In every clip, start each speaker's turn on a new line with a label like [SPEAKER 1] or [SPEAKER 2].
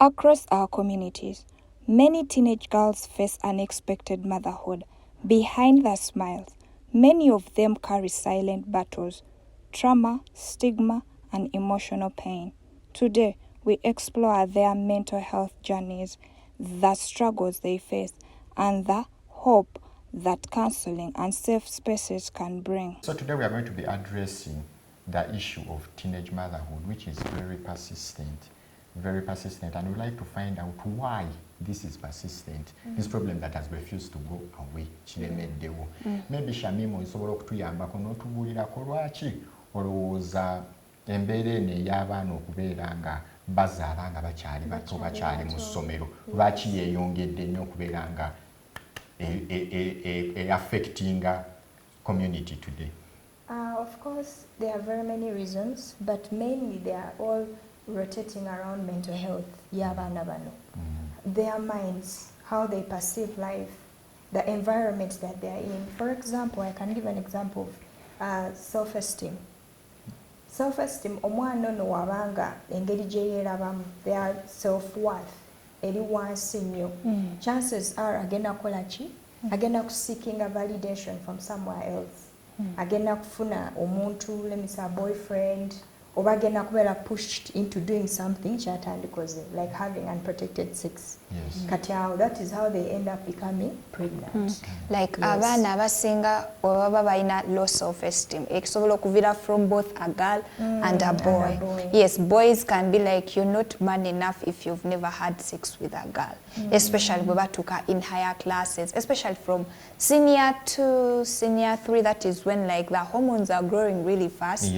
[SPEAKER 1] Across our communities, many teenage girls face unexpected motherhood. Behind their smiles, many of them carry silent battles, trauma, stigma, and emotional pain. Today, we explore their mental health journeys, the struggles they face, and the hope that counseling and safe spaces can bring.
[SPEAKER 2] So today we are going to be addressing the issue of teenage motherhood, which is very persistent, and we'd like to find out why this is persistent, this problem that has refused to go away. Maybe Shamimo isobola okutuyambako n'otubuulirako lwaki olowooza embeera eno ey'abaana okubeera nga bazaala nga bakyali bato bakyali mu ssomero lwaki yeeyongedde nnyo okubeera nga affecting community today?
[SPEAKER 3] Of course, there are very many reasons, but mainly they are all rotating around mental health. Their minds, how they perceive life, the environment that they are in. For example, I can give an example of self-esteem. Self-esteem, omwana ono wabanga engeri gye yeerabamu, their self-worth eri wansi nnyo. Chances are agenda kukola ki? Agenda seeking a validation from somewhere else. Agenda kufuna omuntu, let me say a boyfriend, oba agenda kubeera pushed into doing something kyatandikoze, like having unprotected sex.
[SPEAKER 2] Yes.
[SPEAKER 3] Kati awo, that is how they end up becoming pregnant.
[SPEAKER 1] Like abaana abasinga baba balina low self-esteem ekisobola okuvira from both a girl and a boy. Yes, boys can be like, you're not man enough if you've never had sex with a girl, especially bwe batuuka in higher classes, especially from senior 2, senior 3. That is when like the hormones are growing really fast.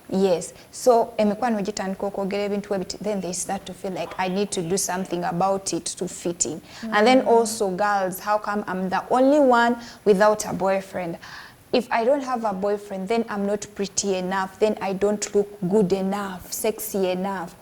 [SPEAKER 1] Yes. So emikwano gitandika okwogera ebintu ebiti, then they start to feel like I need to do something about it to fit in. And then also girls, how come I'm the only one without a boyfriend? If I don't have a boyfriend, then I'm not pretty enough, then I don't look good enough, sexy enough.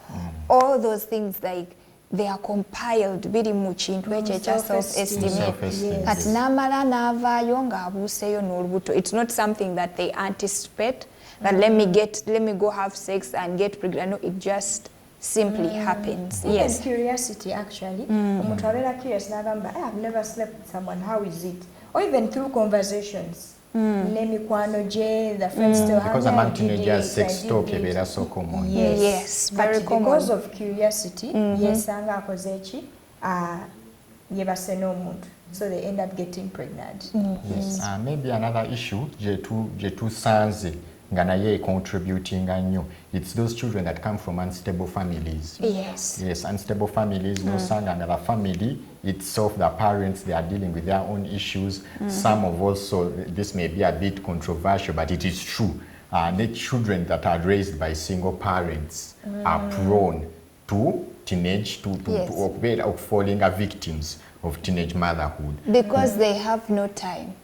[SPEAKER 1] All those things, like they are compiled biri mu kintu ekyo ekya self-esteem. Kati n'amala n'avaayo ng'abuuseyo n'olubuto. It's not something that they anticipate, that let me go have sex and get pregnant. No, it just simply happens. Yes.
[SPEAKER 3] Curiosity, actually. Omuntu abeera curious n'agamba, I've never slept with someone, how is it? Or even through conversations. N'emikwano gye, the friends still have.
[SPEAKER 2] Because among teenagers, sex talk ebeera so common.
[SPEAKER 3] Yes, very common. Because of curiosity, yesanga akoze eki, yebase n'omuntu. So they end up getting pregnant.
[SPEAKER 2] Yes. Maybe another issue gye tusanze nga naye contributing nnyo, it's those children that come from unstable families. Yes, unstable families. Nosanga nga the family itself, the parents, they are dealing with their own issues. Some of also, this may be a bit controversial, but it is true. The children that are raised by single parents are prone to teenage, to falling victims of teenage motherhood.
[SPEAKER 1] Because they have no time.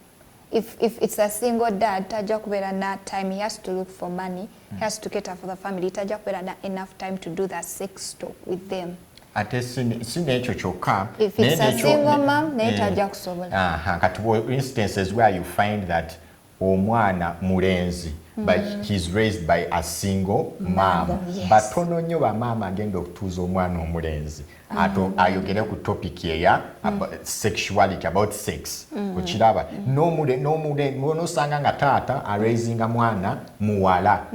[SPEAKER 1] If it's a single dad, tajja kubeera na time, he has to look for money, he has to cater for the family, tajja kubeera na enough time to do that sex talk with them.
[SPEAKER 2] Ate si n'ekyo kyokka.
[SPEAKER 1] If it's a single mom, naye tajja kusobola.
[SPEAKER 2] Kati instances where you find that omwana mulenzi, but he's raised by a single mom. But tono nnyo bamaama agenda okutuuza omwana omulenzi ayogere ku topic eya sexuality, about sex. Okiraba n'osanga nga taata araisinga mwana muwala,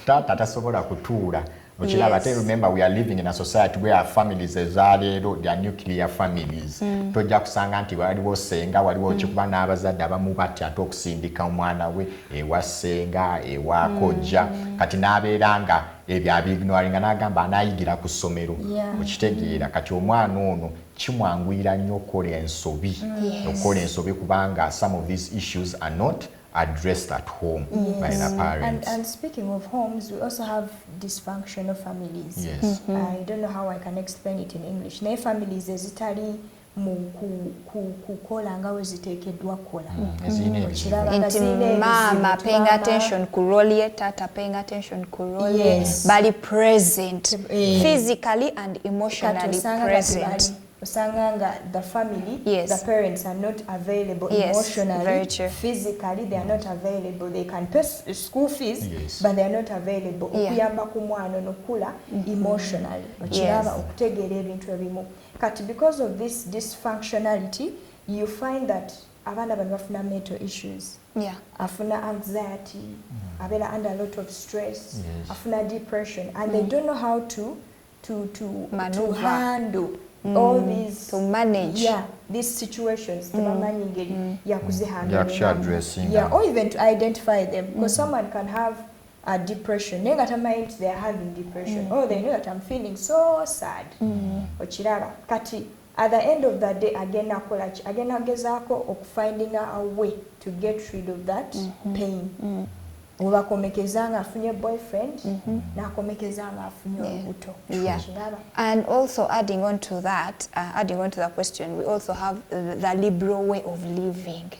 [SPEAKER 2] taata tasobola kutuula. Remember, we are living in a society where our families they are nuclear families. Tojja kusanga nti waliwo senga, waliwo kikuba n'abazadde abamu batya ate okusindika omwana we ewa senga, ewa kojja, kati n'abeera nga ebyo abignoringa n'agamba anayigira ku ssomero. Okitegeera kati omwana ono kimwanguyira nnyo okukola ensobi kubanga some of these issues are not addressed at home by the parents.
[SPEAKER 3] And speaking of homes, we also have dysfunctional families. I don't know how I can explain it in English. Naye families ezitali mu kukola nga we ziteekeddwa kukola.
[SPEAKER 1] Nti mama paying attention ku role ye, tata paying attention ku role ye, bali present, physically and emotionally present.
[SPEAKER 3] osanga nga the family,
[SPEAKER 1] Yes.
[SPEAKER 3] the parents are not available
[SPEAKER 1] Yes,
[SPEAKER 3] emotionally,
[SPEAKER 1] very true.
[SPEAKER 3] physically they are not available. They can pay school fees,
[SPEAKER 2] Yes.
[SPEAKER 3] but they are not available.
[SPEAKER 1] Yeah.
[SPEAKER 3] Okuyamba ku mwana nokula emotionally. Okiraba
[SPEAKER 1] Yes.
[SPEAKER 3] okutegeera ebintu ebimu. Kati because of this dysfunctionality, you find that abaana bano bafuna mental issues.
[SPEAKER 1] Yeah.
[SPEAKER 3] Afuna anxiety, abeera under a lot of stress,
[SPEAKER 2] Yes.
[SPEAKER 3] afuna depression, and they don't know how to
[SPEAKER 1] Maneuver.
[SPEAKER 3] handle all these,
[SPEAKER 1] To manage.
[SPEAKER 3] yeah, these situations. Tebamanyi engeri yakuzihandle.
[SPEAKER 2] Yakusha addressing
[SPEAKER 3] yeah,
[SPEAKER 2] them.
[SPEAKER 3] or even to identify them, because someone can have a depression. Naye nga tamanyi nti they are having depression. Oh, they know that I'm feeling so sad. Okiraba kati at the end of the day agenda akola ki? Agenda agezaako okufinding a way to get rid of that pain. Obakomekeza nga afunye boyfriend, nakomekeza nga afunye olubuto.
[SPEAKER 1] Yeah.
[SPEAKER 3] Okiraba?
[SPEAKER 1] And also adding on to that, adding on to the question, we also have the liberal way of living,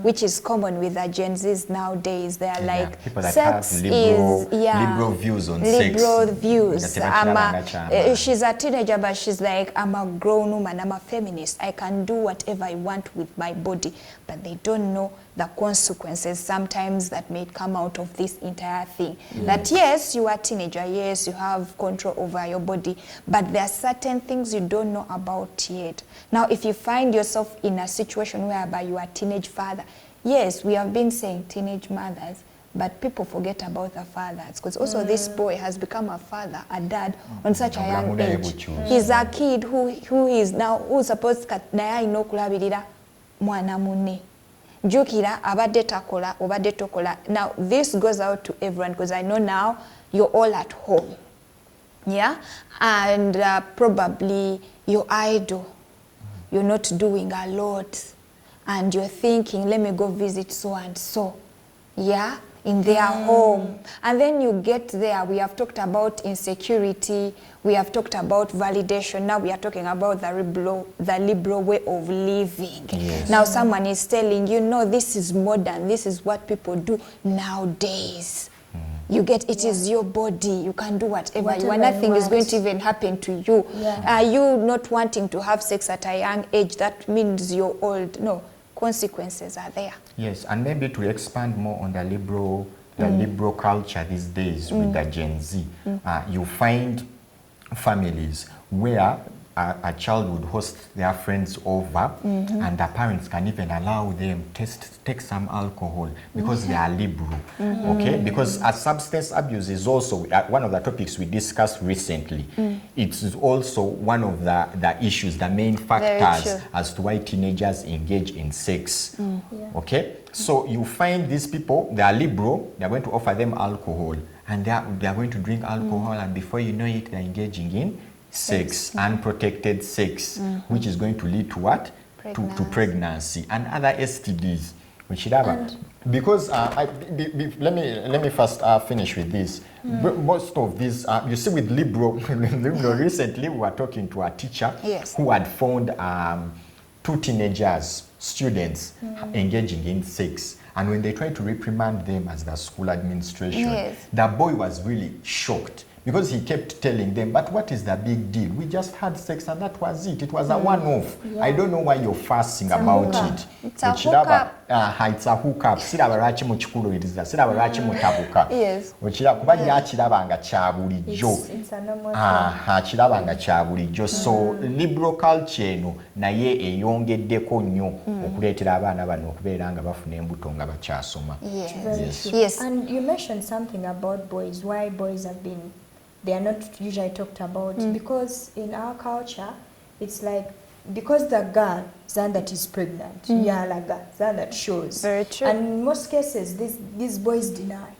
[SPEAKER 1] which is common with the Gen Zs nowadays. They are like,
[SPEAKER 2] people that
[SPEAKER 1] sex
[SPEAKER 2] have liberal,
[SPEAKER 1] is, yeah,
[SPEAKER 2] liberal views on
[SPEAKER 1] liberal
[SPEAKER 2] sex.
[SPEAKER 1] views.
[SPEAKER 2] Nga
[SPEAKER 1] She's a teenager, but she's like, I'm a grown woman, I'm a feminist. I can do whatever I want with my body, but they don't know the consequences sometimes that may come out of this entire thing. That yes, you are a teenager, yes, you have control over your body, but there are certain things you don't know about yet. Now, if you find yourself in a situation whereby you are a teenage father, yes, we have been saying teenage mothers, but people forget about the fathers, because also this boy has become a father, a dad, on such a young age. He's a kid who is now, who's supposed to naye alina okulabirira mwana munne. Jukira abadde takola obadde tokola. Now this goes out to everyone, because I know now you're all at home, yeah, and probably you're idle, you're not doing a lot, and you're thinking, let me go visit so and so, yeah, in their home. And then you get there, we have talked about insecurity, we have talked about validation, now we are talking about the liberal way of living.
[SPEAKER 2] Yes.
[SPEAKER 1] Now someone is telling you, no, this is modern, this is what people do nowadays. You get, it is your body, you can do whatever you want, nothing is going to even happen to you.
[SPEAKER 3] Yeah.
[SPEAKER 1] Are you not wanting to have sex at a young age, that means you're old? No, consequences are there.
[SPEAKER 2] Yes, and maybe to expand more on the liberal culture these days with the Gen Z, you find families where a child would host their friends over, and the parents can even allow them to take some alcohol because they are liberal. Okay, because substance abuse is also one of the topics we discussed recently. It's also one of the issues, the main factors as to why teenagers engage in sex. Okay, so you find these people, they are liberal, they are going to offer them alcohol, and they are going to drink alcohol, and before you know it, they're engaging in sex, unprotected sex, which is going to lead to what? To pregnancy and other STDs. Because let me first finish with this. Most of these, you see, with liberal, recently we were talking to a teacher who had found 2 teenagers, students, engaging in sex. And when they tried to reprimand them as the school administration, the boy was really shocked, because he kept telling them, but what is the big deal? We just had sex and that was it. It was a one-off. I don't know why you're fussing about it.
[SPEAKER 1] It's a hookup.
[SPEAKER 2] It's a hookup. Siraba lwaki mukikuliriza, siraba lwaki mutabuka. Kuba yakirabanga kya bulijjo. Kirabanga kya bulijjo. So liberal culture eno naye eyongeddeko nnyo okuleetera abaana bano okubeera nga bafuna embuto nga bakyasoma.
[SPEAKER 1] Yes.
[SPEAKER 3] And you mentioned something about boys, why boys have been, they are not usually talked about, because in our culture it's like, because the girl that is pregnant, that shows.
[SPEAKER 1] Very true.
[SPEAKER 3] And in most cases these boys deny.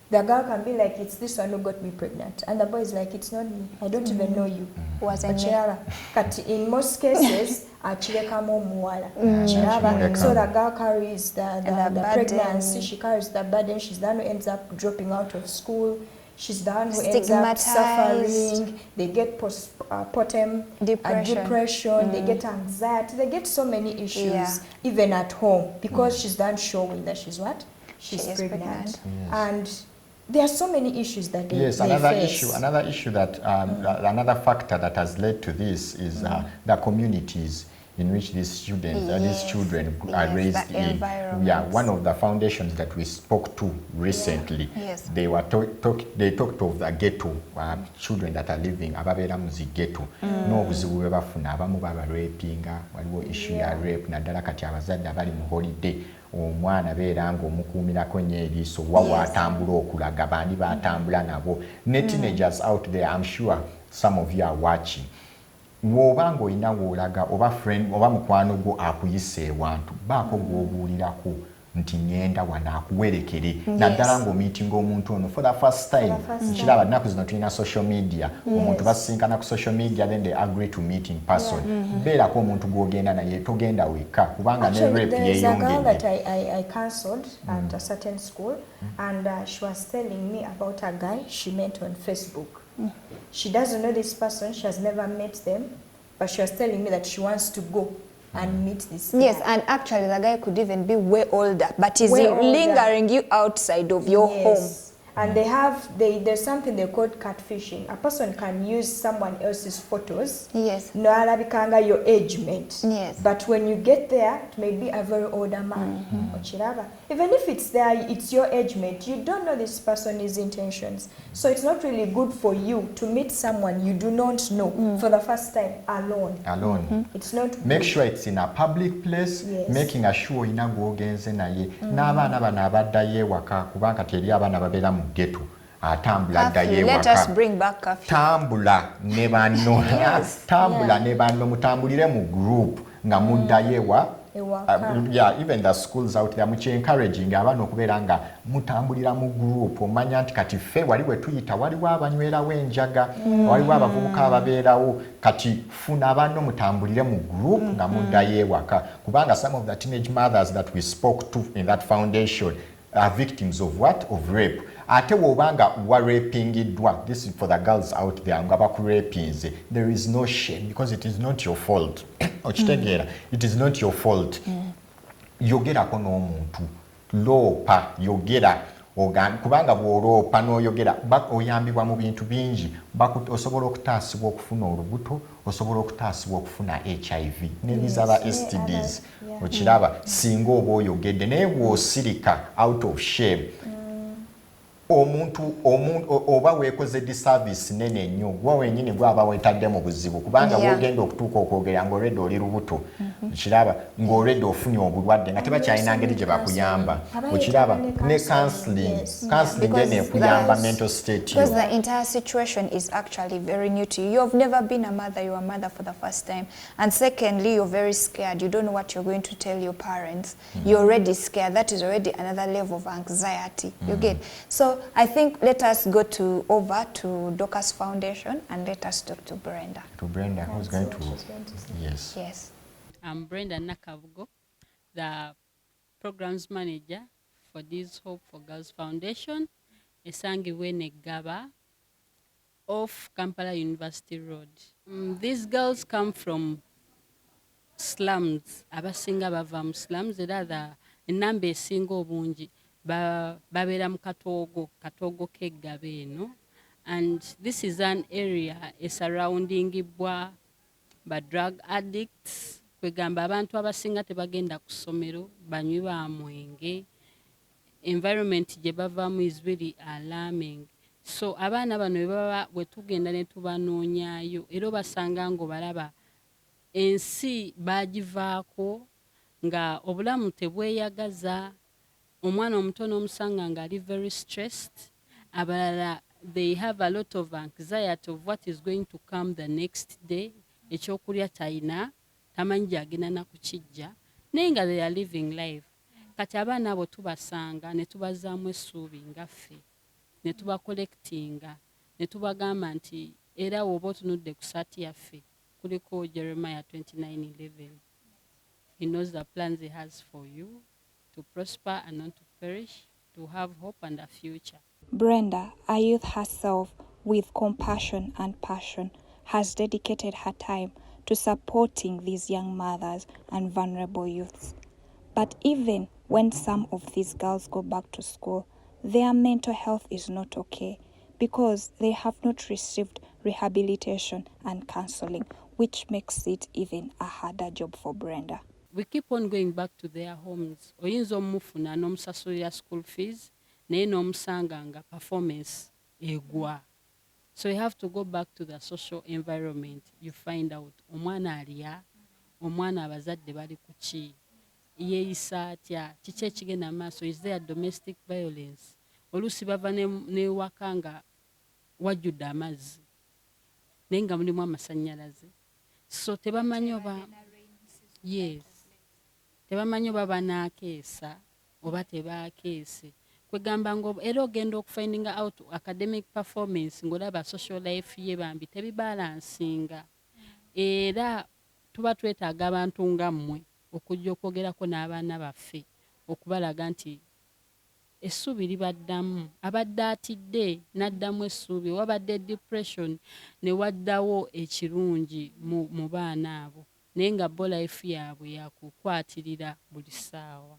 [SPEAKER 3] The girl can be like, it's this one who got me pregnant, and the boy is like, it's not me, I don't even know you. But in most cases achirekamu omuwala. So the girl carries the pregnancy, she carries the burden, she's the one who ends up dropping out of school, she's the one who ends up suffering, they get postpartum depression, they get anxiety, they get so many issues, even at home, because she's done showing that she's what? She's pregnant. And there are so many issues that they,
[SPEAKER 2] yes,
[SPEAKER 3] they face.
[SPEAKER 2] Another issue that another factor that has led to this is the communities in which these students, these children are raised in. Yeah, one of the foundations that we spoke to recently, they were they talked of the ghetto, children that are living ababeera mu zi ghetto, n'obuzibu bwe bafuna, abamu baba rapinga, waliwo issue ya rape naddala kati abazadde abali mu holiday, omwana beera ng'omukuumirako nnyo eriiso wawa atambula okulaga bandi batambula nabo, ne teenagers out there, I'm sure some of you are watching. Wobanga olina woolaga oba friend oba mukwano gwo akuyise ewantu baako gw'obuulirako nti ngenda wano akuwerekere naddala ng'omiitinga omuntu ono for the first time. Nkiraba nnaku zino tulina social media, omuntu basinkana ku social media then they agree to meet in person. Beerako omuntu gw'ogenda naye togenda wekka kubanga ne rape yeeyongedde.
[SPEAKER 3] I cancelled at a certain school and she was telling me about a guy she met on Facebook. She doesn't know this person, she has never met them, but she was telling me that she wants to go and meet this guy.
[SPEAKER 1] Yes, and actually the guy could even be way older, but is lingering you outside of your home.
[SPEAKER 3] And there's something they call catfishing. A person can use someone else's photos.
[SPEAKER 1] Yes.
[SPEAKER 3] No alabikanga your age mate.
[SPEAKER 1] Yes.
[SPEAKER 3] But when you get there, it may be a very older man. Even if it's there, it's your age mate. You don't know this person's intentions. So it's not really good for you to meet someone you do not know for the first time alone. It's not good.
[SPEAKER 2] Make sure it's in a public place, making sure ina gwogenze naye. N'abaana bano abaddayo ewaka kubanga teri abaana babeera mu ghetto. Atambula ddayo ewaka.
[SPEAKER 1] Let us bring back curfew.
[SPEAKER 2] Tambula ne banno. Tambula ne banno mutambulire mu group nga muddayo ewa. Yeah, even the schools out there much encouraging abaana okubeera nga mutambulira mu group. Omanya nti kati ffe wali bwe tuyita waliwo abanywerawo enjaga, waliwo abavubuka ababeerawo, kati funa abanno mutambulire mu group nga muddayo ewaka kubanga some of the teenage mothers that we spoke to in that foundation are victims of what? Of rape. Ate wobanga wa rapingiddwa, this is for the girls out there, nga bakurapinze, there is no shame because it is not your fault. Okitegeera, it is not your fault. Yogerako n'omuntu, loopa, yogera, kubanga bw'oloopa n'oyogera oyambibwa mu bintu bingi, osobola okutaasibwa okufuna olubuto, osobola okutaasibwa okufuna HIV n'ebizaba STDs. Okiraba singa oba oyogedde naye bw'osirika out of shame, omuntu oba weekoze disservice nene nnyo gwe wenyini gwaba weetadde mu buzibu kubanga bwogenda okutuuka okwogera ng'olwedde oli lubuto. Okiraba ng'olwedde ofunye obulwadde nga tebakyalina ngeri gye bakuyamba. Okiraba ne counseling ene ekuyamba mental state yo.
[SPEAKER 1] Because the entire situation is actually very new to you. You have never been a mother, you are a mother for the first time. And secondly, you're very scared. You don't know what you're going to tell your parents. You're already scared. That is already another level of anxiety. You get? So I think let us go over to Dorcas Foundation and let us talk to Brenda.
[SPEAKER 2] To Brenda, who's going to? Yes.
[SPEAKER 1] Yes.
[SPEAKER 4] I'm Brenda Nakavugo, the Programs Manager for this Hope for Girls Foundation, Esangiwe Negaba, off Kampala University Road. These girls come from slums, abasinga bava mu slums, era enamba esinga obungi babeera mu katogo k'eggaba eno, and this is an area surroundingibwa ba drug addicts, kwegamba abantu abasinga tebagenda ku ssomero, banywi ba mwenge, environment gye bavaamu is very alarming. So abaana bano bwe tugenda ne tubanoonyaayo era obasanga ng'obalaba ensi baagivaako nga obulamu tebweyagaza, omwana omutono omusanga nga ali very stressed, abalala they have a lot of anxiety of what is going to come the next day, ekyokulya talina, tamanyi gyagenda na kukijja, naye nga they are living life. Kati abaana abo tubasanga ne tubazaamu essuubi nga ffe, ne tubakolektinga, ne tubagamba nti era woba otunudde ku saati yaffe kuliko Jeremiah 29:11. He knows the plans he has for you, to prosper and not to perish, to have hope and a future.
[SPEAKER 5] Brenda, a youth herself with compassion and passion, has dedicated her time to supporting these young mothers and vulnerable youths. But even when some of these girls go back to school, their mental health is not okay because they have not received rehabilitation and counseling, which makes it even a harder job for Brenda.
[SPEAKER 4] We keep on going back to their homes. Oyinza omufuna n'omusasulira school fees, naye n'omusanga nga performance egwa. So you have to go back to the social environment. You find out omwana alya, omwana abazadde bali ku ki, yeeyisa atya, kiki ekigenda mu maaso, is there domestic violence? Oluusi bava n'ewaka nga wajjudde amazzi naye nga mulimu amasannyalaze. So tebamanyi oba yes, tebamanyi oba banaakeesa oba tebaakeese. Kwegamba ngo era ogenda okufindinga out academic performance ng'olaba social life ye bambi tebibalansinga. Era tuba twetaaga abantu nga mmwe okujja okwogerako n'abaana baffe okubalaga nti essuubi libaddamu, abadde atidde n'addamu essuubi, wabadde depression ne waddawo ekirungi mu baana abo naye nga bo life yaabwe yakukwatirira buli ssaawa.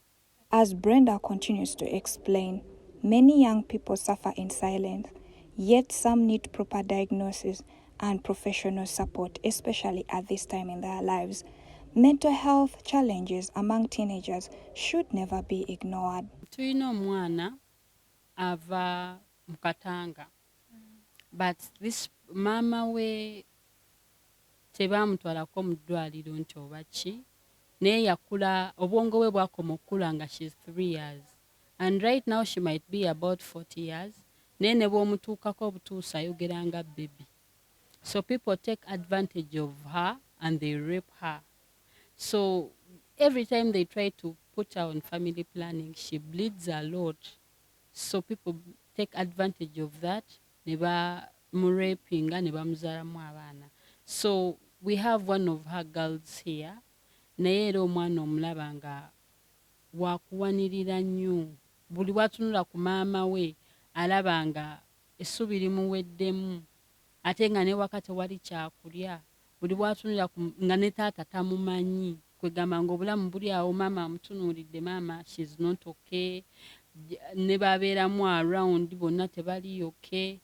[SPEAKER 5] As Brenda continues to explain, many young people suffer in silence, yet some need proper diagnosis and professional support, especially at this time in their lives. Mental health challenges among teenagers should never be ignored.
[SPEAKER 4] Tulina omwana ava mu Katanga, but this maama we tebaamutwalako mu ddwaliro nti oba ki, naye yakula, obwongo bwe bwakoma okukula nga she's 3 years. And right now she might be about 40 years. Naye ne bw'omutuukako obutuusa ayogera nga baby. So people take advantage of her and they rape her. So every time they try to put her on family planning, she bleeds a lot. So people take advantage of that. Ne bamurapinga, ne bamuzaalamu abaana. So we have one of her girls here. Naye era omwana omulaba nga wakuwanirira nnyo. Buli watunula ku maama we alaba nga essuubi limuweddemu ate nga ne wakati wali kyakulya. Buli watunula nga ne taata tamumanyi. Kwegamba ng'obulamu buli awo maama amutunuulidde, maama she's not okay. Ne babeeramu around bonna tebali okay.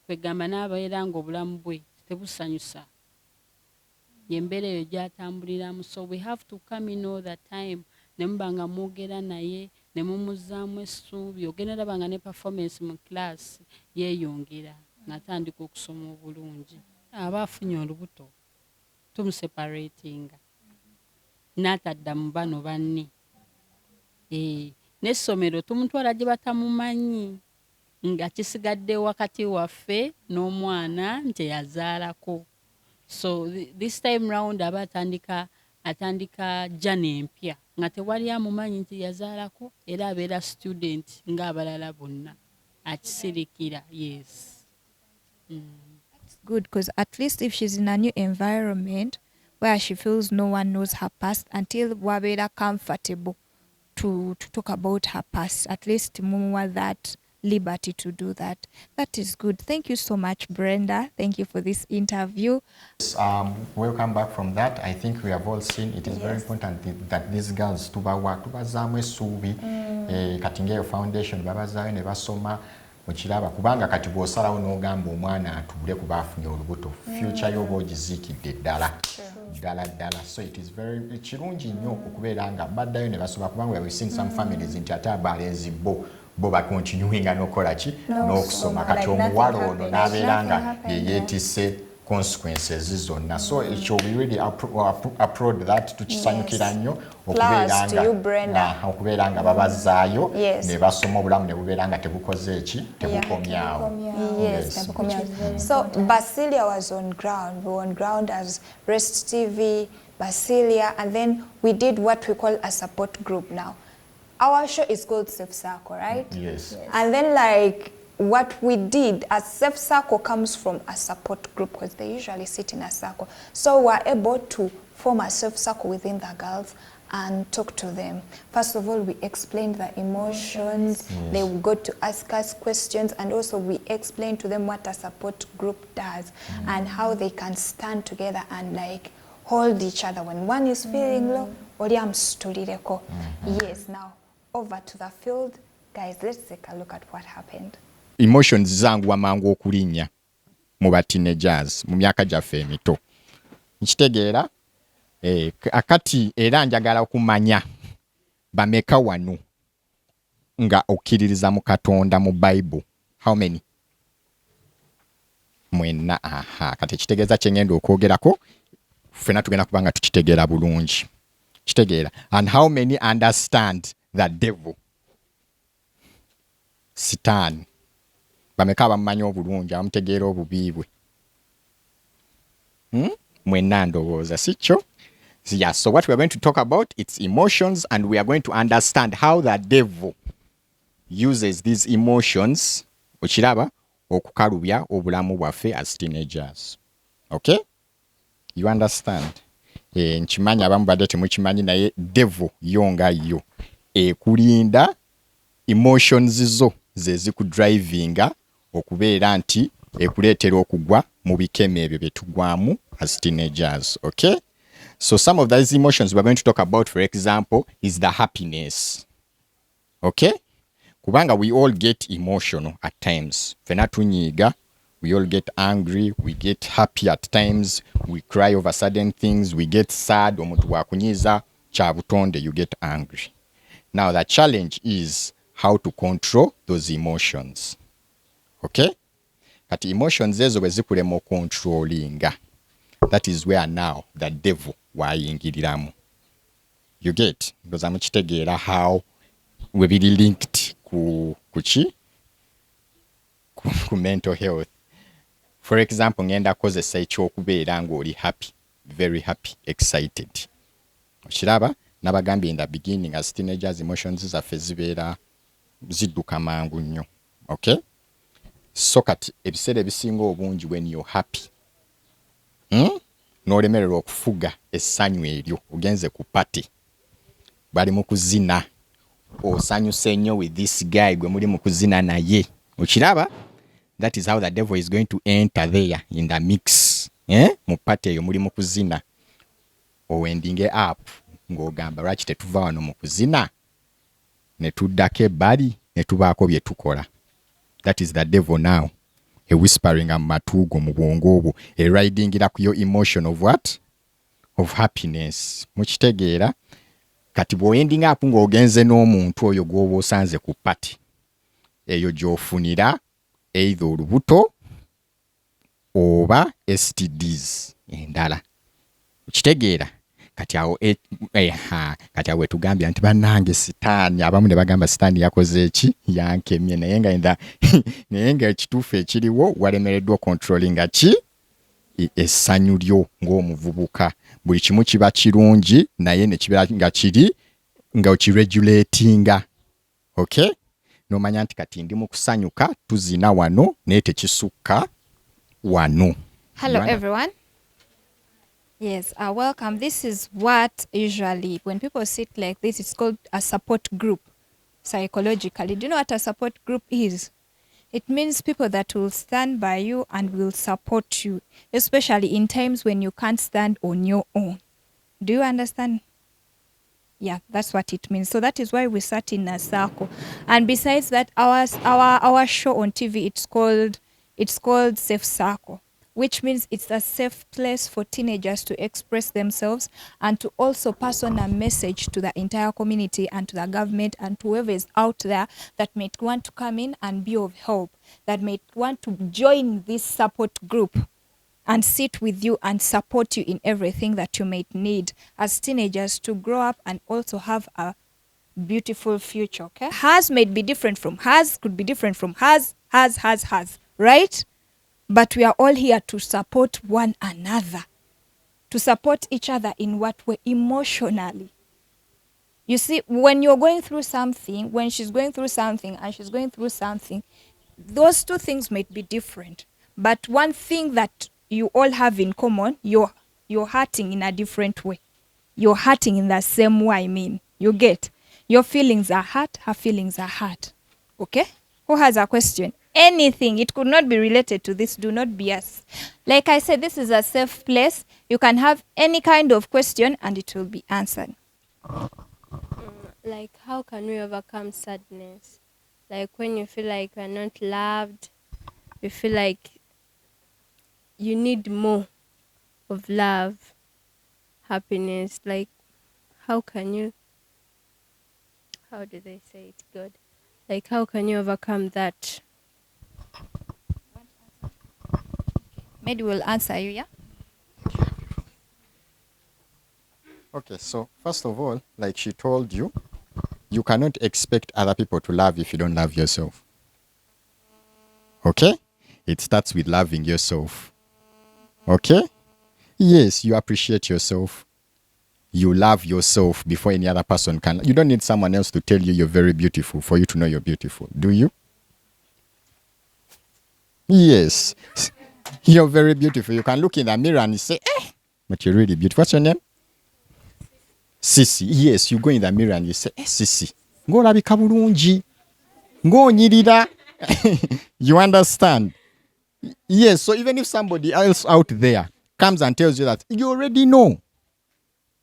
[SPEAKER 4] Kwegamba n'abeera ng'obulamu bwe tebusanyusa. Yembeera eyo gy'atambuliramu. So we have to come in all the time. Ne muba nga mwogera naye, ne mumuzzaamu essuubi. Ogenda laba nga ne performance mu class yeeyongera, ng'atandika okusoma obulungi. Aba afunye olubuto tumuseparatinga n'atadda mu bano banne. N'essomero tumutwala gye batamumanyi nga kisigadde wakati waffe n'omwana nti yazaalako. So this time round aba atandika jani empya nga tewali amumanyi nti yazaalako, era abeera student ng'abalala bonna akisirikira. Yes.
[SPEAKER 1] It's good because at least if she's in a new environment where she feels no one knows her past, until wabera comfortable to talk about her past, at least more that liberty to do that. That is good. Thank you so much, Brenda. Thank you for this interview.
[SPEAKER 2] Welcome back from that. I think we have all seen it is very important that these girls tubazaamu essuubi kati ng'eyo foundation babazaayo ne basoma mukiraba kubanga kati bw'osalawo n'ogamba omwana atuule kuba afunye olubuto future y'oba ogiziikidde ddala. So it is very kirungi nnyo okubeera nga baddayo ne basoma kubanga we have seen some families nti ate abalenzi bo bakontinuinga n'okukola ki n'okusoma kati omuwala ono n'abeera nga yeyeetisse consequences zonna. So ekyo we really applaud that, tukisanyukira nnyo okubeera nga babazaayo ne basoma obulamu ne bubeera nga tebukoze eki tebukomyawo.
[SPEAKER 1] So Basilia was on ground. We were on ground as Rest TV, Basilia, and then we did what we call a support group now. Our show is called Safe Circle, right?
[SPEAKER 2] Yes.
[SPEAKER 1] And then like what we did, a Safe Circle comes from a support group because they usually sit in a circle. So we're able to form a safe circle within the girls and talk to them. First of all, we explained the emotions. They will go to ask us questions, and also we explain to them what a support group does and how they can stand together and like hold each other when one is feeling low. Yes, now over to the field. Guys, let's take a look at what happened.
[SPEAKER 2] Emotions zanguwa mangu okulinnya mu ba teenagers mu myaka gyaffe emito. Nkitegeera akati era njagala okumanya bameka wano nga okkiririza mu Katonda mu Bible. How many? Mwenna. Aha, kati kitegeeza kyengenda okwogerako ffena tugenda kubanga tukitegeera bulungi. Kitegeera. And how many understand the devil? Satan. Bameka abamumanyi obulungi abamutegeera obubi bwe. Mwenna ndowooza si kyo? Yeah, so what we are going to talk about, it's emotions, and we are going to understand how the devil uses these emotions okiraba okukalubya obulamu bwaffe as teenagers. Okay? You understand? Nkimanyi abamu badde temukimanyi naye devil yonga yo ekulinda emotions zo ze zikudrivinga okubeera nti ekuleetera okugwa mu bikeme ebyo bye tugwamu as teenagers. Okay? So some of those emotions we're going to talk about, for example, is the happiness. Okay? Kubanga we all get emotional at times. Fena tunyiga, we all get angry, we get happy at times, we cry over certain things, we get sad, omuntu wakunyiza kya butonde, you get angry. Now the challenge is how to control those emotions. Okay? Kati emotions ezo bwe zikulema controllinga. That is where now the devil wayingiriramu. You get? Because I'm kitegeera how we be linked ku mental health. For example, ngenda kozesa ekyokubeera ng'oli happy, very happy, excited. Okiraba nabagambye in the beginning as teenagers emotions zaffe zibeera zidduka mangu nnyo. Okay? So kati ebiseera ebisinga obungi when you're happy, n'olemererwa okufuga essanyu eryo ogenze ku party bali mu kuzina osanyuse nnyo with this guy gwe muli mu kuzina naye okiraba. That is how the devil is going to enter there in the mix. Mu party eyo muli mu kuzina owendinge up ng'ogamba lwaki tetuva wano mu kuzina ne tuddako ebbali ne tubaako bye tukola. That is the devil now. A whispering mu matugo mu bwongo obwo, a ridingira ku yo emotion of what? Of happiness. Mukitegeera? Kati bw'oending up ng'ogenze n'omuntu oyo gw'oba osanze ku party, eyo gy'ofunira either olubuto oba STDs endala. Mukitegeera? Kati awo kati awo tugambya nti bannange sitaani, abamu ne bagamba sitaani yakoze eki yankemye, naye nga ekituufu ekiriwo walemereddwa controllinga ki essanyu lyo ng'omuvubuka. Buli kimu kiba kirungi naye ne kibeera nga kiri nga okiregulatinga. Okay? N'omanya nti kati ndi mu kusanyuka tuzina wano naye tekisukka wano.
[SPEAKER 5] Hello everyone. Yes, welcome. This is what usually when people sit like this, it's called a support group psychologically. Do you know what a support group is? It means people that will stand by you and will support you, especially in times when you can't stand on your own. Do you understand? Yeah, that's what it means. So that is why we sat in a circle. And besides that, our show on TV, it's called Safe Circle, which means it's a safe place for teenagers to express themselves and to also pass on a message to the entire community and to the government and to whoever is out there that might want to come in and be of help, that might want to join this support group and sit with you and support you in everything that you might need as teenagers to grow up and also have a beautiful future. Okay? Hers might be different from hers, could be different from hers, right? But we are all here to support one another, to support each other in what way? Emotionally. You see, when you're going through something, when she's going through something and she's going through something, those two things might be different. But one thing that you all have in common, you're hurting in a different way. You're hurting in the same way, I mean. You get? Your feelings are hurt, her feelings are hurt. Okay? Who has a question? Anything. It could not be related to this. Do not BS. Like I said, this is a safe place. You can have any kind of question and it will be answered.
[SPEAKER 6] Like, how can we overcome sadness? Like when you feel like you are not loved, you feel like you need more of love, happiness. Like, how can you, how do they say it good? Like, how can you overcome that?
[SPEAKER 5] Maybe we'll answer you, yeah?
[SPEAKER 2] Okay, so first of all, like she told you, you cannot expect other people to love if you don't love yourself. Okay? It starts with loving yourself. Okay? Yes, you appreciate yourself. You love yourself before any other person can. You don't need someone else to tell you you're very beautiful for you to know you're beautiful, do you? Yes. You're very beautiful. You can look in the mirror and say, but you're really beautiful. What's your name? Sisi. Yes, you go in the mirror and you say, Sisi. Ng'olabika bulungi. Ng'onyirira. You understand? Yes, so even if somebody else out there comes and tells you that, you already know.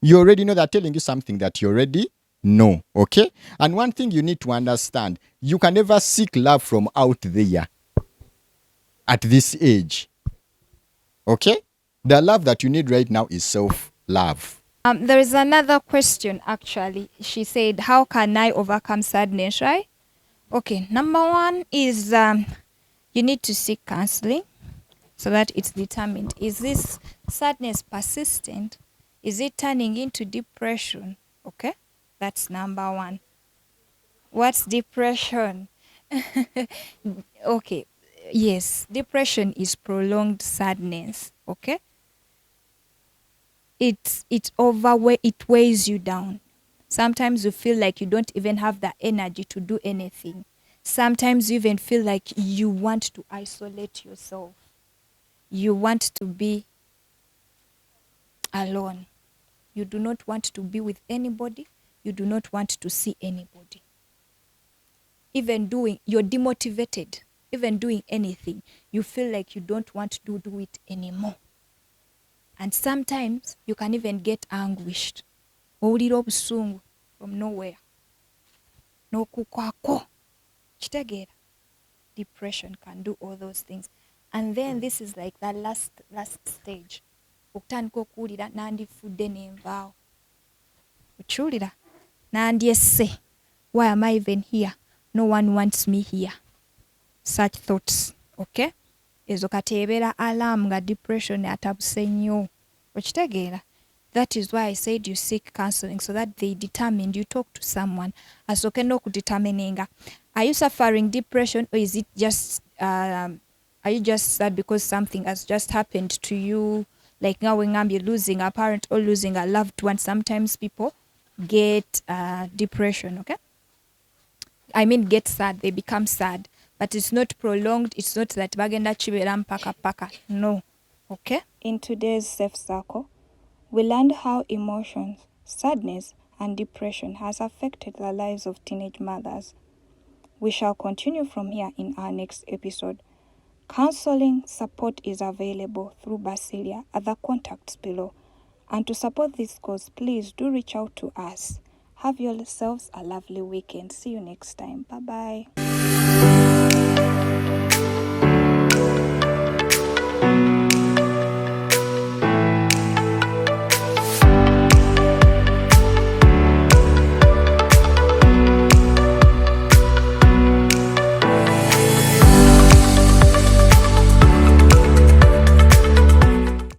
[SPEAKER 2] You already know they're telling you something that you already know, okay? And one thing you need to understand, you can never seek love from out there at this age, okay? The love that you need right now is self-love.
[SPEAKER 5] There is another question actually. She said, how can I overcome sadness, right? Okay, number one is you need to seek counseling so that it's determined. Is this sadness persistent? Is it turning into depression? Okay, that's number one. What's depression? Okay, yes, depression is prolonged sadness. Okay, it weighs you down. Sometimes you feel like you don't even have the energy to do anything. Sometimes you even feel like you want to isolate yourself. You want to be alone. You do not want to be with anybody. You do not want to see anybody. You're demotivated. Even doing anything, you feel like you don't want to do it anymore. And sometimes you can even get anguished. Owulira obusungu from nowhere. N'okukwako. Kitegeera? Depression can do all those things. And then this is like that last stage. Okutandika okuwulira nandifudde nenvaawo. Okiwulira? Nandyesse. Why am I even here? No one wants me here. Such thoughts. Okay? Ezo kati ebeera alarm nga depression atabuse nnyo. Okitegeera? That is why I said you seek counseling so that they determine, you talk to someone. Asooke n'okudetermininga. Are you suffering depression or is it just, are you just sad because something has just happened to you? Like now when you're losing a parent or losing a loved one, sometimes people get depression, okay? I mean get sad, they become sad. But it's not prolonged, it's not that bagenda chibera mpaka paka. No, okay?
[SPEAKER 7] In today's Safe Circle, we learned how emotions, sadness, and depression has affected the lives of teenage mothers. We shall continue from here in our next episode. Counseling support is available through Basilia at the contacts below. And to support this cause, please do reach out to us. Have yourselves a lovely weekend. See you next time. Bye-bye.